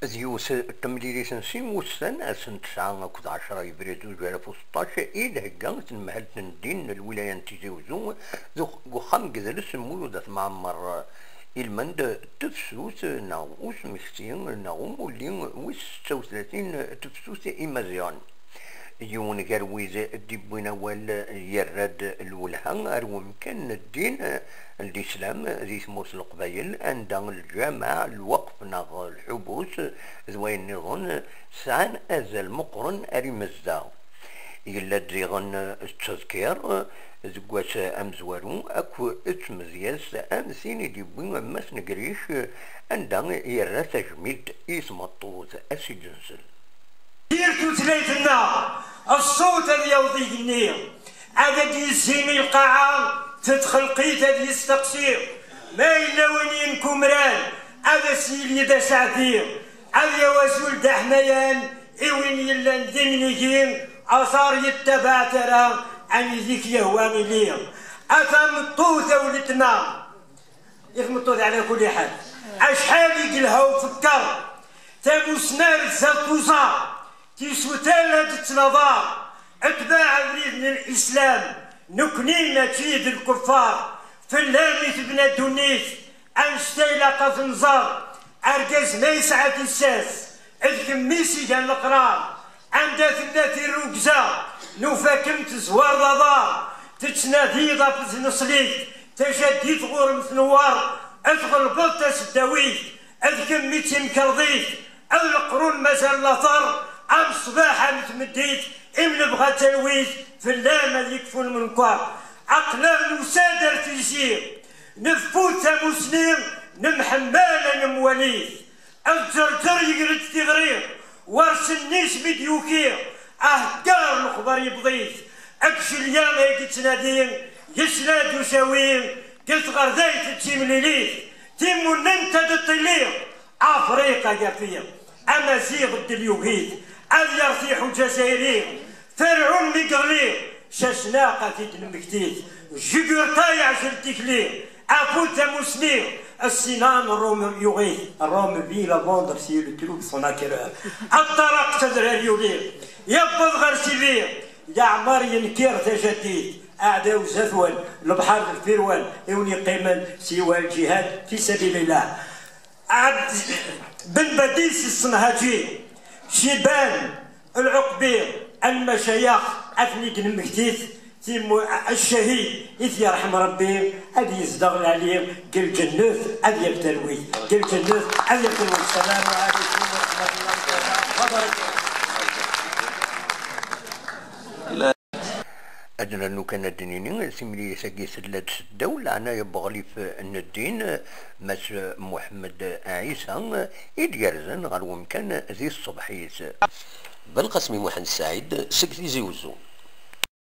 ذيوس التمليليس نسيموس سنة سنة 19 إبريل 2016 إلى هكا تنمهل تندين الولاية تيزيوزو ذو خام كذلس مولودة معمر المند تفسوس ناوس مختين ناوم ولين ويس 36 تفسوس إمازيان يون قرويز ديبونا وال يرد الولهان أروم كان الدين الإسلام ذي سموس القبايل عند الجامع الوقف ناغ الحبوس ذوين نظن سعن أزل مقرن أريمزدا إلا دريغن التذكير زقواس أمزوارو أكو اتمزياس أمسيني ديبونا ماس نقريش عند يرد تجميد اسم الطوز أسيدنسل ديرتو تليتنا الصوت اللي يوضيني هذا يزيني القاعة تدخل قيت هذا يستقصير ما إلا وين ينكمران هذا سيلي دا سعدير هذا وزول دا حميان إوين يلا ندمنيين أثار يتبع ترى عن ذيك يهواني ليه أثام الطوثة ولتنا يخمطوث على كل حال أشحال يقلها وفكر تابو سنار تزاكوزا تيسوتالا تتنظار اتباع بريد من الاسلام نكنينا تيد الكفار فلاني تبنى دونيت انشتيلا قفنزار ارقز ما يسعى الساس الكميسي كان القرار عندها ثلاثي الركزة نوفاكم تزوار دار تتنادي ضافت نصليك تجديد غور مثنوار ادخل بلطة سداويت الكميتي مكرضيت القرون مازال لاثر أم صباحا متمديت إمن بغا تلويت في اللامة اللي يكفو المنكر أقلام وسادر تيسير نفوت مسلم نمحمالا نمواليت الجرجر يقرد تغرير ورس النيس بديوكير أهكار الخبر يبضيت أكش اليوم هيك تنادين يسناد وساوين قلت غردايت تيمليليت تيمو ننت دطلير أفريقيا قافية أمازيغ الدليوغيت أذيرتيح الجزائري فرعون مقرلي شاشناقة تدنمكتيت جيجورتاي عشر تكلي أفوت مسنير السنان الروم يغيث الروم بي لا فوندر سي لو تروك سون اكيرور الطرق تدرى يولي يبض غير سيفير يا عمار ينكر تجديد أعداء زثوان البحر الفيروان يوني قيما سوى الجهاد في سبيل الله بن بديس الصنهاجي شيبان العقبير المشايخ أثنيك المكتيث الشهيد إذ يرحم ربي هذه يزدغل عليه قل جنوث هذه يبتلوي قل جنوث هذه يبتلوي. السلام عليكم ورحمة الله وبركاته. أدنى أنه كان الدينين سيملي ساقيس الدولة أنا يبغلي في الدين مس محمد عيسى إديارزن غير ممكن ذي الصبحيت بالقسم محمد سعيد سكتي زيوزو.